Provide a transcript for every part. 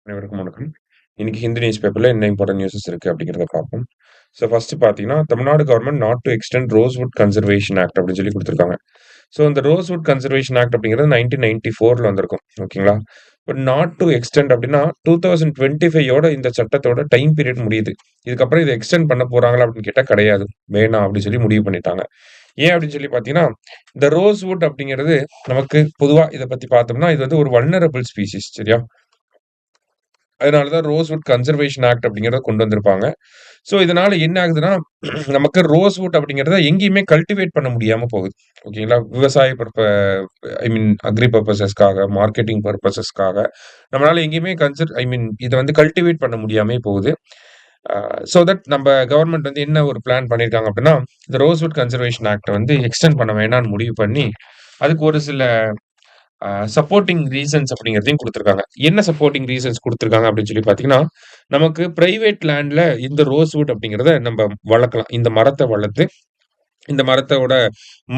அனைவருக்கும் வணக்கம். இன்னைக்கு ஹிந்து நியூஸ் பேப்பர்ல என்ன இம்பார்ட்டன்ட் நியூஸஸ் இருக்கு அப்படிங்கிறத பார்ப்போம். ஸோ ஃபர்ஸ்ட் பார்த்தீங்கன்னா, Tamil Nadu government not to extend rosewood conservation act அப்படின்னு சொல்லி குடுத்துருக்காங்க. ஸோ இந்த ரோஸ்வுட் கன்சர்வேஷன் ஆக்ட் அப்படிங்கிறது 1994ல வந்திருக்கும். ஓகேங்களா? பட் நாட் டு எக்ஸ்டெண்ட் அப்படின்னா 2025யோட இந்த சட்டத்தோட டைம் பீரியட் முடியுது. இதுக்கப்புறம் இத எக்ஸ்டெண்ட் பண்ண போறாங்களா அப்படின்னு கேட்டா கிடையாது. வேணாம் அப்படின்னு சொல்லி முடிவு பண்ணிட்டாங்க. ஏன் அப்படின்னு சொல்லி பார்த்தீங்கன்னா, இந்த ரோஸ்வுட் அப்படிங்கிறது நமக்கு பொதுவா இத பத்தி பார்த்தோம்னா, இது வந்து ஒரு வல்னரபிள் ஸ்பீசிஸ் சரியா? அதனால தான் ரோஸ்வுட் கன்சர்வேஷன் ஆக்ட் அப்படிங்கிறத கொண்டு வந்திருப்பாங்க. ஸோ இதனால என்ன ஆகுதுன்னா, நமக்கு ரோஸ்வுட் அப்படிங்கிறத எங்கேயுமே கல்டிவேட் பண்ண முடியாம போகுது. ஓகேங்களா? விவசாய ஐ மீன் அக்ரி பர்ப்பஸஸ்க்காக, மார்க்கெட்டிங் பர்ப்பஸஸ்க்காக நம்மளால எங்கேயுமே இத வந்து கல்டிவேட் பண்ண முடியாமயே போகுது. சோ தட் நம்ப கவர்ன்மெண்ட் வந்து என்ன ஒரு பிளான் பண்ணியிருக்காங்க அப்படின்னா, இந்த ரோஸ்வுட் கன்சர்வேஷன் ஆக்ட்ட வந்து எக்ஸ்டெண்ட் பண்ண வேண்டாம்னு முடிவு பண்ணி, அதுக்கு ஒரு சில சப்போர்ட்டிங் ரீசன்ஸ் அப்படிங்கிறதையும் குடுத்துருக்காங்க. என்ன சப்போர்ட்டிங் ரீசன்ஸ் குடுத்துருக்காங்க அப்படின்னு சொல்லி பார்த்தீங்கன்னா, நமக்கு பிரைவேட் லேண்ட்ல இந்த ரோஸ்வுட் அப்படிங்கிறத நம்ப வளர்க்கலாம். இந்த மரத்த வளர்த்து, இந்த மரத்தோட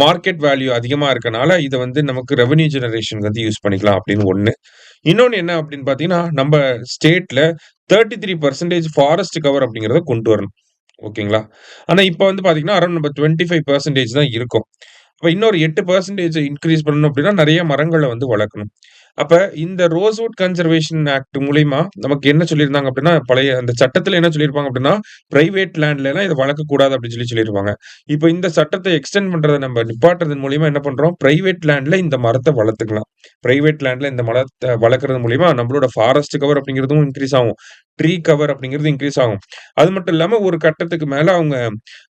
மார்க்கெட் வேல்யூ அதிகமா இருக்கனால, இத வந்து நமக்கு ரெவென்யூ ஜெனரேஷன்க்கு வந்து யூஸ் பண்ணிக்கலாம் அப்படின்னு ஒண்ணு. இன்னொன்னு என்ன அப்படின்னு பார்த்தீங்கன்னா, நம்ப ஸ்டேட்ல 33% ஃபாரஸ்ட் கவர் அப்படிங்கிறத கொண்டு வரணும். ஓகேங்களா? ஆனா இப்ப வந்து பார்த்தீங்கன்னா, அரவுண்ட் நம்ம 25% தான் இருக்கும். அப்ப இன்னொரு 8% இன்கிரீஸ் பண்ணணும் அப்படின்னா, நெறைய மரங்கள வந்து வளர்க்கணும். அப்ப இந்த ரோஸ்வுட் கன்சர்வேஷன் ஆக்ட் மூலியமா நமக்கு என்ன சொல்லியிருந்தாங்க அப்படின்னா, பழைய அந்த சட்டத்துல என்ன சொல்லியிருப்பாங்க அப்படின்னா, பிரைவேட் லேண்ட்லலாம் இத வளர்க்கக்கூடாது அப்படின்னு சொல்லியிருப்பாங்க. இப்ப இந்த சட்டத்த எக்ஸ்டெண்ட் பண்றத நம்ம நிப்பாட்டுறதன் மூலியமா என்ன பண்றோம், பிரைவேட் லேண்ட்ல இந்த மரத்த வளர்த்துக்கலாம். பிரைவேட் லேண்ட்ல இந்த மரத்த வளர்க்கறது மூலியமா நம்மளோட ஃபாரஸ்ட் கவர் அப்படிங்கிறதும் இன்கிரீஸ் ஆகும். ட்ரீ கவர் அப்படிங்கிறது இன்கிரீஸ் ஆகும். அது மட்டும் இல்லாம ஒரு கட்டத்துக்கு மேல அவங்க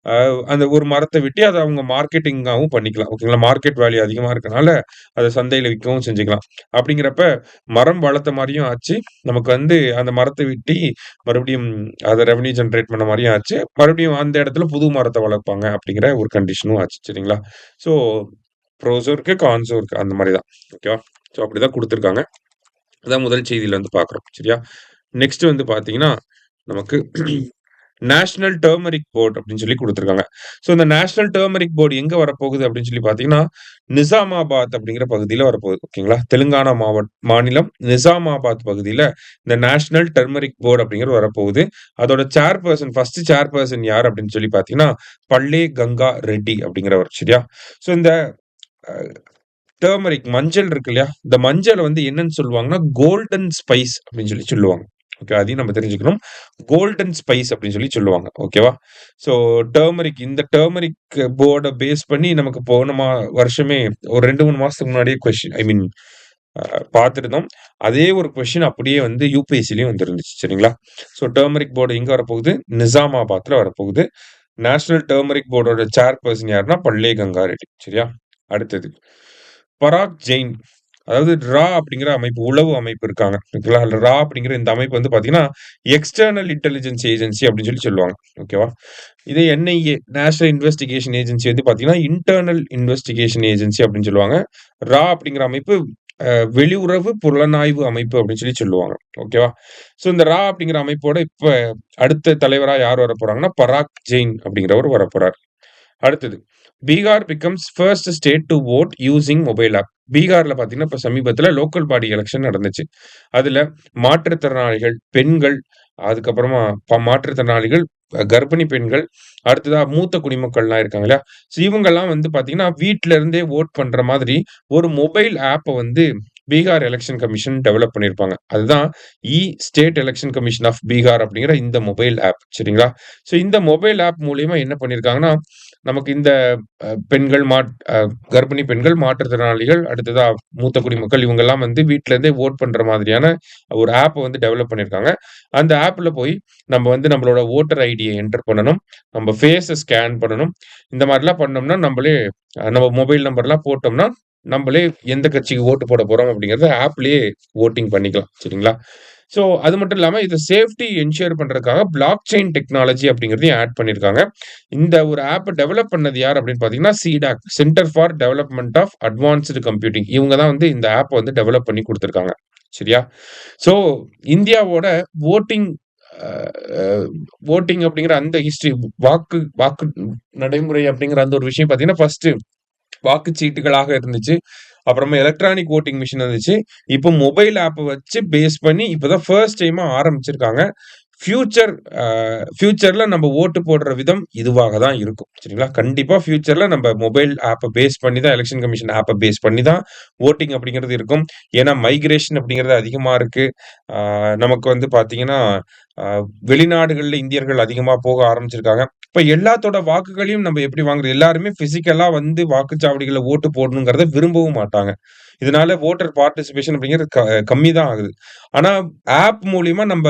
அ அந்த ஒரு மரத்த வெட்டி அத அவங்க மார்க்கெட்டிங்காவும் பண்ணிக்கலாம். ஓகேங்களா? மார்க்கெட் வேல்யூ அதிகமா இருக்கனால, அத சந்தையில விக்கவும் செஞ்சுக்கலாம். அப்படிங்கிறப்ப மரம் வளர்த்த மாரியும் ஆச்சு. நமக்கு வந்து அந்த மரத்த வெட்டி மறுபடியும் அத ரெவென்யூ ஜெனரேட் பண்ண மாரியும் ஆச்சு. மறுபடியும் அந்த இடத்துல புது மரத்த வளர்ப்பாங்க அப்படிங்கிற ஒரு கண்டிஷனும் ஆச்சு. சரிங்களா? ஸோ ப்ரோஸும் இருக்கு, கான்ஸும் இருக்கு. அந்த மாரி தான். ஓகேவா? ஸோ அப்படிதான் குடுத்துருக்காங்க. அதான் முதல் செய்தியில வந்து பார்க்குறோம். சரியா? நெக்ஸ்ட் வந்து பார்த்தீங்கன்னா, நமக்கு நேஷனல் டர்மெரிக் போர்ட் அப்படின்னு சொல்லி குடுத்துருக்காங்க. ஸோ இந்த நேஷனல் டர்மெரிக் போர்ட் எங்க வரப்போகுது அப்படின்னு சொல்லி பார்த்தீங்கன்னா, நிசாமாபாத் அப்படிங்கிற பகுதியில வரப்போகுது. ஓகேங்களா? தெலுங்கானா மாநிலம் நிசாமாபாத் பகுதியில இந்த நேஷனல் டர்மெரிக் போர்ட் அப்படிங்கிறது வரப்போகுது. அதோட ஃபர்ஸ்ட் சேர்பர்சன் யார் அப்படின்னு சொல்லி பார்த்தீங்கன்னா, பல்லே கங்கா ரெட்டி அப்படிங்கிறவர். சரியா? ஸோ இந்த அ டர்மெரிக் மஞ்சள் இருக்கு இல்லையா? இந்த மஞ்சள வந்து என்னன்னு சொல்லுவாங்கன்னா, கோல்டன் ஸ்பைஸ் அப்படின்னு சொல்லி சொல்லுவாங்க. ஓகே. அதையும் நம்ம தெரிஞ்சுக்கணும். கோல்டன் ஸ்பைஸ் அப்படின்னு சொல்லி சொல்லுவாங்க. ஓகேவா? ஸோ இந்த டர்மெரிக் போர்ட பேஸ் பண்ணி நமக்கு போன வருஷமே ஒரு 2, 3 மாசத்துக்கு முன்னாடியே அ பார்த்திருந்தோம். அதே ஒரு கொஸ்டின் அப்படியே வந்து யுபிஎஸ்சிலயும் வந்துருந்துச்சு. சரிங்களா? ஸோ டர்மெரிக் போர்டு எங்க வரப்போகுது? நிசாமாபாத்ல வரப்போகுது. நேஷனல் டர்மெரிக் போர்டோட சேர்பர்சன் யாருன்னா, பல்லே கங்கா ரெட்டி. சரியா? அடுத்தது. பராக் ஜெயின். அதாவது அப்படிங்கிற அமைப்பு, உளவு அமைப்பு இருக்காங்க. ஓகேங்களா? அப்படிங்கிற இந்த அமைப்பு வந்து பார்த்தீங்கன்னா, எக்ஸ்டர்னல் இன்டெலிஜென்ஸ் ஏஜென்சி அப்படின்னு சொல்லி சொல்லுவாங்க. ஓகேவா? இதே என்ஐஏ, நேஷனல் இன்வெஸ்டிகேஷன் ஏஜென்சி வந்து பார்த்தீங்கன்னா, இன்டர்னல் இன்வெஸ்டிகேஷன் ஏஜென்சி அப்படின்னு சொல்லுவாங்க. அப்படிங்கிற அமைப்பு வெளியுறவு புலனாய்வு அமைப்பு அப்படின்னு சொல்லி சொல்லுவாங்க. ஓகேவா? ஸோ இந்த அப்படிங்கிற அமைப்போட இப்ப அடுத்த தலைவரா யார் வரப்போறாங்கன்னா, பராக் ஜெயின் அப்படிங்கிறவர் வரப்போறார். அடுத்தது. Bihar becomes first state to vote using mobile app. பீகார்ல பார்த்தீங்கன்னா, இப்ப சமீபத்தில லோக்கல் பாடி எலக்ஷன் நடந்துச்சு. அதுல மாற்றுத்திறனாளிகள், பெண்கள், அதுக்கப்புறமா மாற்றுத்திறனாளிகள், கர்ப்பிணி பெண்கள், அடுத்ததா மூத்த குடிமக்கள்லாம் இருக்காங்க இல்லையா? ஸோ இவங்கலாம் வந்து பார்த்தீங்கன்னா, வீட்ல இருந்தே வோட் பண்ற மாதிரி ஒரு மொபைல் ஆப்ப வந்து பீகார் எலக்ஷன் கமிஷன் டெவலப் பண்ணியிருப்பாங்க. அதுதான் state election commission of Bihar அப்படிங்கிற இந்த மொபைல் ஆப். சரிங்களா? ஸோ இந்த மொபைல் ஆப் மூலியமா என்ன பண்ணியிருக்காங்கன்னா, நமக்கு இந்த பெண்கள் கர்ப்பிணி பெண்கள், மாற்றுத்திறனாளிகள், அடுத்ததா மூத்த குடிமக்கள் இவங்கலாம் வந்து வீட்ல இருந்தே வோட் பண்ற மாதிரியான ஒரு ஆப்ப வந்து டெவலப் பண்ணியிருக்காங்க. அந்த ஆப்ல போய் நம்ம வந்து நம்மளோட வோட்டர் ஐடிய என்டர் பண்ணணும். நம்ம ஃபேஸ ஸ்கேன் பண்ணணும். இந்த மாரிலாம் பண்ணோம்னா, நம்ம மொபைல் நம்பர்லாம் போட்டோம்னா, நம்பளே எந்த கட்சிக்கு ஓட்டு போட போறோம் அப்படிங்கிறத ஆப்லயே வோட்டிங் பண்ணிக்கலாம். சரிங்களா? ஸோ அது மட்டும் இல்லாம இத சேஃப்டி என்ஷூர் பண்றதுக்காக பிளாக் செயின் டெக்னாலஜி அப்படிங்கிறதையும் ஆட் பண்ணியிருக்காங்க. இந்த ஒரு ஆப்ப டெவலப் பண்ணது யார் அப்படின்னு பார்த்தீங்கன்னா, CDAC centre for development of advanced computing. இவங்க தான் வந்து இந்த ஆப்ப வந்து டெவலப் பண்ணி குடுத்துருக்காங்க. சரியா? ஸோ இந்தியாவோட வோட்டிங் அ அ வோட்டிங் அப்படிங்கிற அந்த ஹிஸ்டரி வாக்கு வாக்கு நடைமுறை அப்படிங்கிற அந்த ஒரு விஷயம் பார்த்தீங்கன்னா, ஃபர்ஸ்ட்டு வாக்குச்சீட்டுகளாக இருந்துச்சு. அப்புறமா எலக்ட்ரானிக் வோட்டிங் மிஷின் வந்துச்சு. இப்போ மொபைல் ஆப்ப வச்சு பேஸ் பண்ணி இப்பதான் ஃபர்ஸ்ட் டைமா ஆரம்பிச்சிருக்காங்க. ஃபியூச்சர் அ ஃபியூச்சர்ல நம்ம ஓட்டு போடுற விதம் இதுவாக தான் இருக்கும். சரிங்களா? கண்டிப்பா ஃபியூச்சர்ல நம்ம மொபைல் ஆப்ப பேஸ் பண்ணி தான் எலக்ஷன் கமிஷன் ஆப்ப பேஸ் பண்ணி தான் வோட்டிங் அப்படிங்கிறது இருக்கும். ஏன்னா மைக்ரேஷன் அப்படிங்கிறது அதிகமா இருக்கு. ஆ நமக்கு வந்து பார்த்தீங்கன்னா, அ வெளிநாடுகள்ல இந்தியர்கள் அதிகமா போக ஆரம்பிச்சிருக்காங்க. இப்ப எல்லாத்தோட வாக்குகளையும் நம்ம எப்படி வாங்குறது? எல்லாருமே பிசிக்கலா வந்து வாக்குச்சாவடிகள்ல ஓட்டு போடணுங்கிறத விரும்பவும் மாட்டாங்க. இதனால வோட்டர் பார்ட்டிசிபேஷன் அப்படிங்கிறது கம்மி தான் ஆகுது. ஆனா ஆப் மூலியமா நம்ப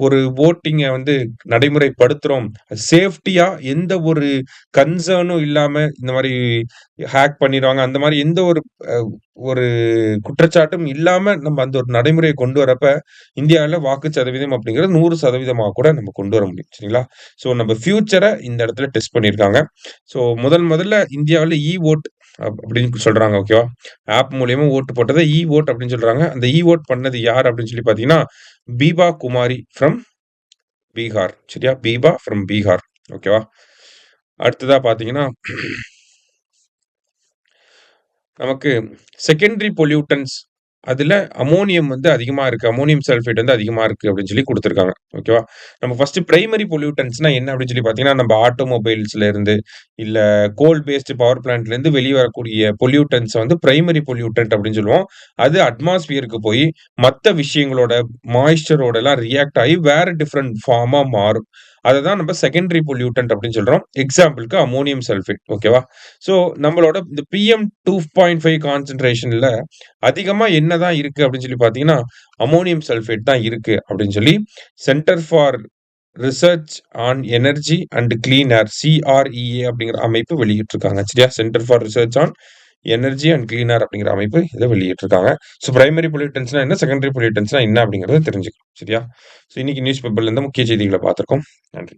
ஒரு வோட்டிங்க வந்து நடைமுறைப்படுத்துறோம். சேஃப்டியா எந்த ஒரு கன்சர்னும் இல்லாம இந்த மாரி ஹேக் பண்ணிருவாங்க. அந்த மாரி எந்த ஒரு அ ஒரு குற்றச்சாட்டும் இல்லாம நம்ம அந்த ஒரு நடைமுறைய கொண்டு வரப்ப, இந்தியால வாக்கு சதவீதம் அப்படிங்கிறது 100% கூட நம்ம கொண்டு வர முடியும். சரிங்களா? ஸோ நம்ம ஃபியூச்சர இந்த இடத்துல டெஸ்ட் பண்ணியிருக்காங்க. ஸோ முதல்ல இந்தியாவுல வோட் அப்படின்னு சொல்றாங்க. ஓகேவா? ஆப் மூலியமா ஓட்டு போட்டத வோட் அப்படின்னு சொல்றாங்க. அந்த வோட் பண்ணது யார் அப்படின்னு சொல்லி பார்த்தீங்கன்னா, பீபா குமாரி ஃப்ரம் பீகார். சரியா? பீபா ஃப்ரம் பீகார். ஓகேவா? அடுத்ததா பார்த்தீங்கன்னா, நமக்கு செகண்டரி பொல்யூட்டன்ட்ஸ் அதுல அம்மோனியம் வந்து அதிகமா இருக்கு. அம்மோனியம் சல்ஃபேட் வந்து அதிகமா இருக்கு அப்படின்னு சொல்லி குடுத்துருக்காங்க. ஓகேவா? நம்ம ஃபர்ஸ்ட் பிரைமரி பொல்யூட்டன்ட்ஸ்னா என்ன அப்படின்னு சொல்லி பார்த்தீங்கன்னா, நம்ம ஆட்டோமொபைல்ஸ்ல இருந்து, இல்ல கோல் பேஸ்ட் பவர் பிளான்ட்ல இருந்து வெளிய வரக்கூடிய பொல்யூட்டன்ட்ஸ வந்து பிரைமரி பொல்யூட்டன்ட் அப்படின்னு சொல்லுவோம். அது அட்மாஸ்பியருக்கு போய் மத்த விஷயங்களோட மாய்ஸ்சரோடலாம் ரியாக்ட் ஆயி வேற டிஃபரண்ட் ஃபார்மா மாறும். அததான் நம்ம செகண்டரி பொல்யூட்டன்ட் அப்படின்னு சொல்றோம். எக்ஸாம்பிள்க்கு அம்மோனியம் சல்ஃபேட். ஓகேவா? ஸோ நம்மளோட இந்த PM 2.5 கான்சன்ட்ரேஷன்ல அதிகமா என்னதான் இருக்கு அப்படின்னு சொல்லி பார்த்தீங்கன்னா, அம்மோனியம் சல்ஃபேட் தான் இருக்கு அப்படின்னு சொல்லி centre for research on energy and clean air CREA அப்படிங்கிற அமைப்பு வெளியிட்டிருக்காங்க. சரியா? Centre for research on energy and clean air அப்படிங்கிற அமைப்பு இத வெளியிட்டிருக்காங்க. ஸோ பிரைமரி பொல்யூட்டன்ட்ஸ்னா என்ன? செகண்டரி பொல்யூட்டன்ட்ஸ்னா என்ன? அப்படிங்கிறத தெரிஞ்சுக்கணும். சரியா? ஸோ இன்னைக்கு நியூஸ் பேப்பர்ல இருந்த முக்கிய செய்திகள பார்த்திருக்கோம். நன்றி.